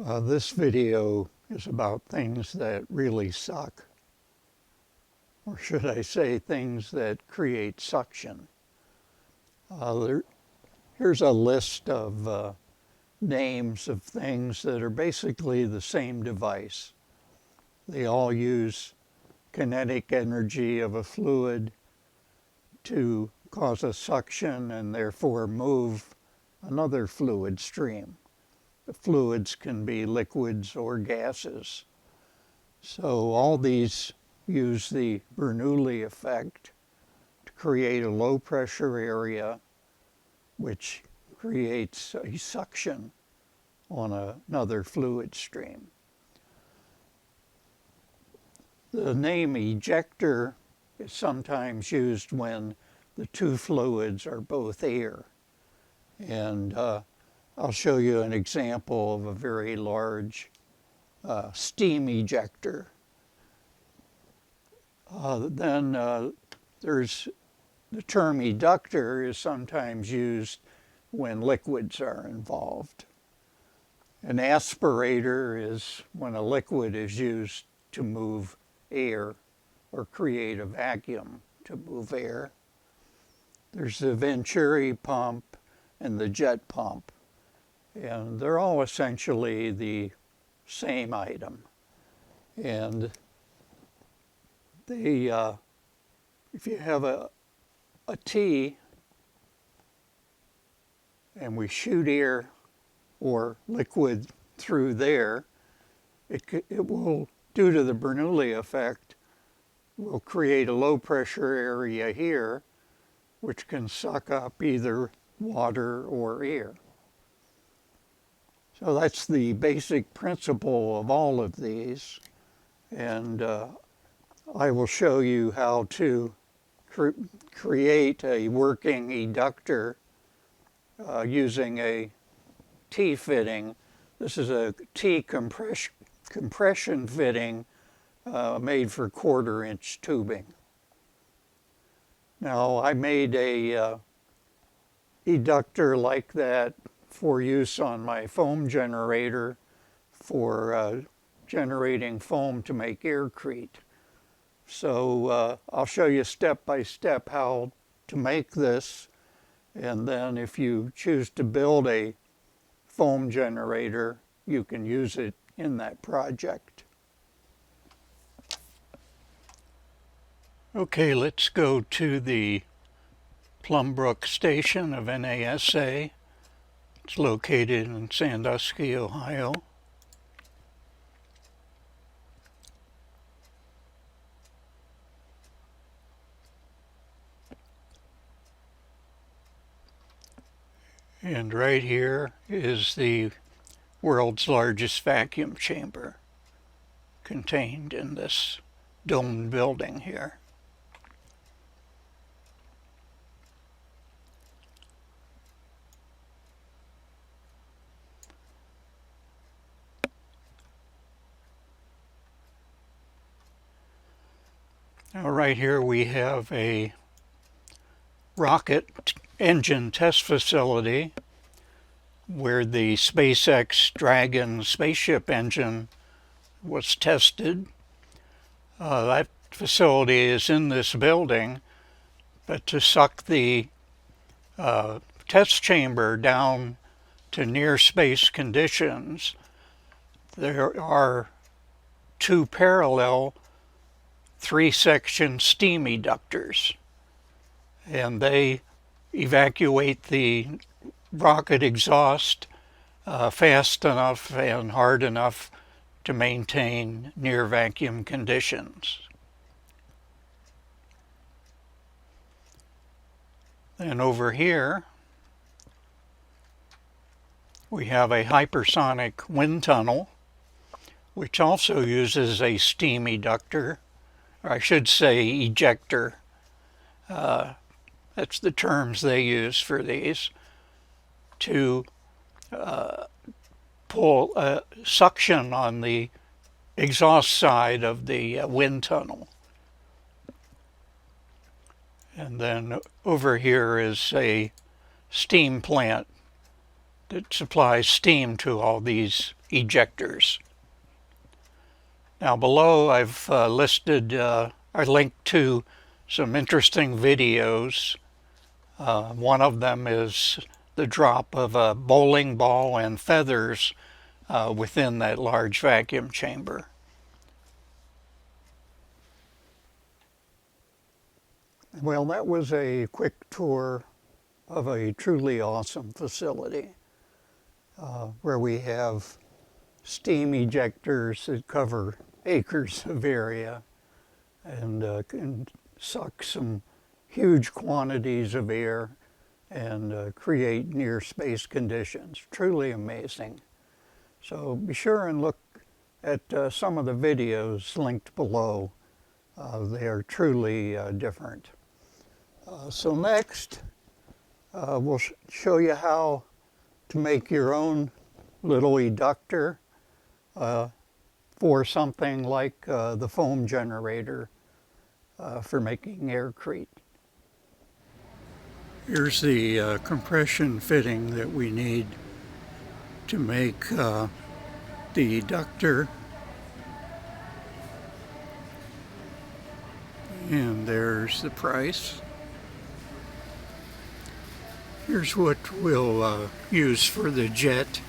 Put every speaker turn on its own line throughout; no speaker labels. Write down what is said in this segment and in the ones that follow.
This video is about things that really suck, or should I say things that create suction. Here's a list of names of things that are basically the same device. They all use kinetic energy of a fluid to cause a suction and therefore move another fluid stream. The fluids can be liquids or gases. So all these use the Bernoulli effect to create a low pressure area which creates a suction on another fluid stream. The name ejector is sometimes used when the two fluids are both air. And I'll show you an example of a very large steam ejector. Then there's the term eductor is sometimes used when liquids are involved. An aspirator is when a liquid is used to move air or create a vacuum to move air. There's the Venturi pump and the jet pump, and they're all essentially the same item. And they, if you have a T and we shoot air or liquid through there, it will, due to the Bernoulli effect, will create a low pressure area here which can suck up either water or air. So that's the basic principle of all of these, and I will show you how to create a working eductor using a T-fitting. This is a T-compression fitting made for 1/4-inch tubing. Now, I made a eductor like that for use on my foam generator for generating foam to make aircrete. So I'll show you step by step how to make this, and then if you choose to build a foam generator, you can use it in that project. Okay, let's go to the Plum Brook station of NASA. It's located in Sandusky, Ohio. And right here is the world's largest vacuum chamber contained in this domed building here. Now right here we have a rocket engine test facility where the SpaceX Dragon spaceship engine was tested. That facility is in this building, but to suck the test chamber down to near space conditions, there are two parallel 3-section steam eductors, and they evacuate the rocket exhaust fast enough and hard enough to maintain near vacuum conditions. Then over here we have a hypersonic wind tunnel which also uses a steam eductor, or I should say ejector. That's the terms they use for these, to pull suction on the exhaust side of the wind tunnel. And then over here is a steam plant that supplies steam to all these ejectors. Now below I've listed or linked to some interesting videos. One of them is the drop of a bowling ball and feathers within that large vacuum chamber. Well, that was a quick tour of a truly awesome facility where we have steam ejectors that cover acres of area and can suck some huge quantities of air and create near space conditions. Truly amazing. So be sure and look at some of the videos linked below. They are truly different. So next, we'll show you how to make your own little eductor for something like the foam generator for making aircrete. Here's the compression fitting that we need to make the eductor. And there's the price. Here's what we'll use for the jet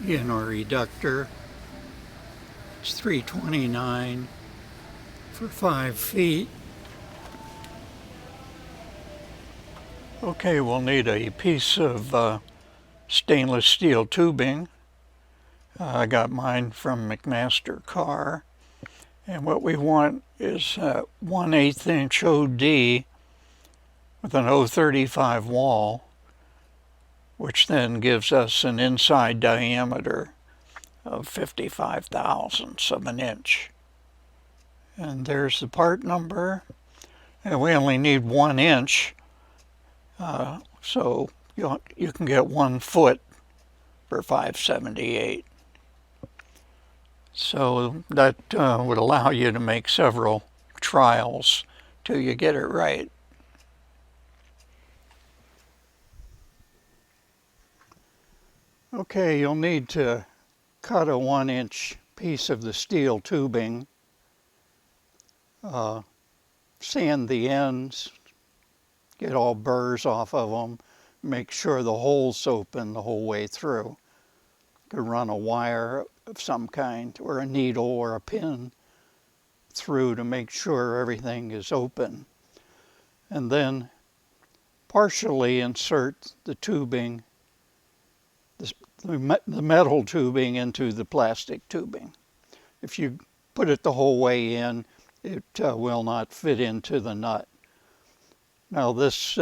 in our eductor. It's $3.29 for 5 feet. Okay, we'll need a piece of stainless steel tubing. I got mine from McMaster Car. And what we want is 1/8 inch OD with an 0.35 wall, which then gives us an inside diameter of 55 thousandths of an inch. And there's the part number. And we only need 1 inch, so you can get 1 foot for $5.78. So that would allow you to make several trials till you get it right. Okay, you'll need to cut a 1 inch piece of the steel tubing, sand the ends, get all burrs off of them, make sure the hole's open the whole way through. You could run a wire of some kind or a needle or a pin through to make sure everything is open. And then partially insert the tubing, the metal tubing into the plastic tubing. If you put it the whole way in, it will not fit into the nut. Now this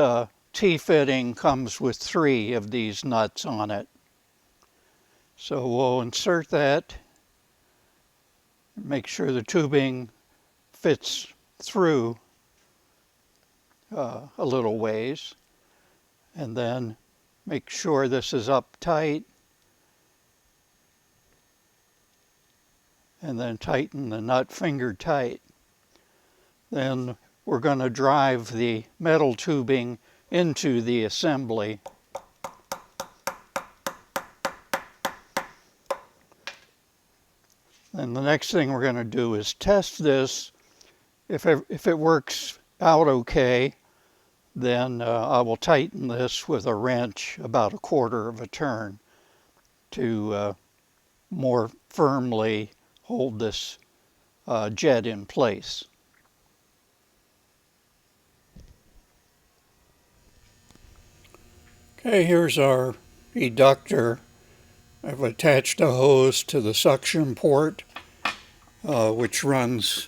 T-fitting comes with 3 of these nuts on it. So we'll insert that, make sure the tubing fits through a little ways, and then make sure this is up tight, and then tighten the nut finger tight. Then we're going to drive the metal tubing into the assembly. And the next thing we're going to do is test this. If it works out okay, then I will tighten this with a wrench about 1/4 of a turn to more firmly hold this jet in place. Okay, here's our eductor. I've attached a hose to the suction port, which runs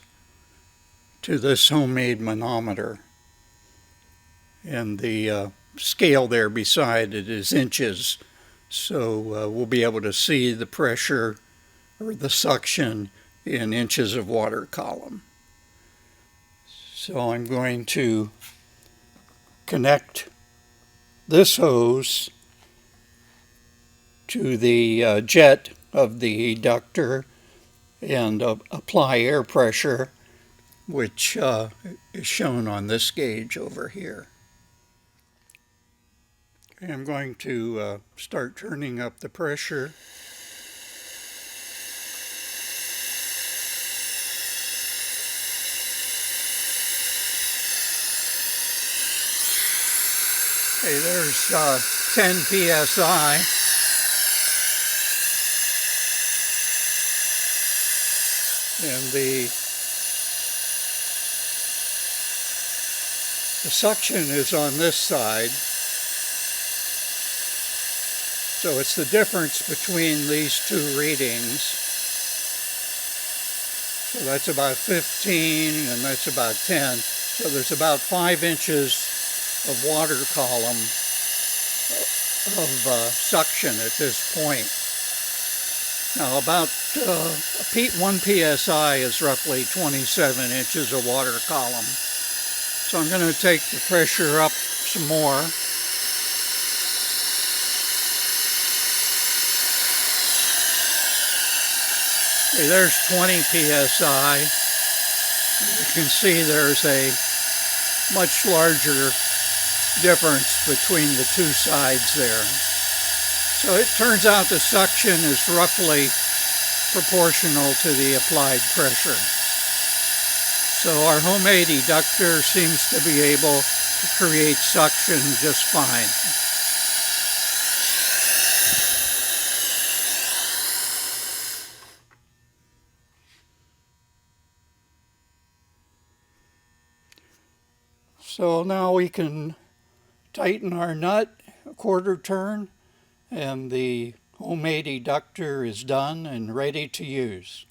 to this homemade manometer. And the scale there beside it is inches, so we'll be able to see the pressure or the suction in inches of water column. So I'm going to connect this hose to the jet of the eductor and apply air pressure, which is shown on this gauge over here. Okay, I'm going to start turning up the pressure. Okay, there's 10 psi. And the suction is on this side. So it's the difference between these two readings. So that's about 15 and that's about 10. So there's about 5 inches of water column of suction at this point. Now about 1 psi is roughly 27 inches of water column. So I'm going to take the pressure up some more. Okay, there's 20 psi. You can see there's a much larger difference between the two sides there. So it turns out the suction is roughly proportional to the applied pressure. So our homemade eductor seems to be able to create suction just fine. So now we can tighten our nut a quarter turn, and the homemade eductor is done and ready to use.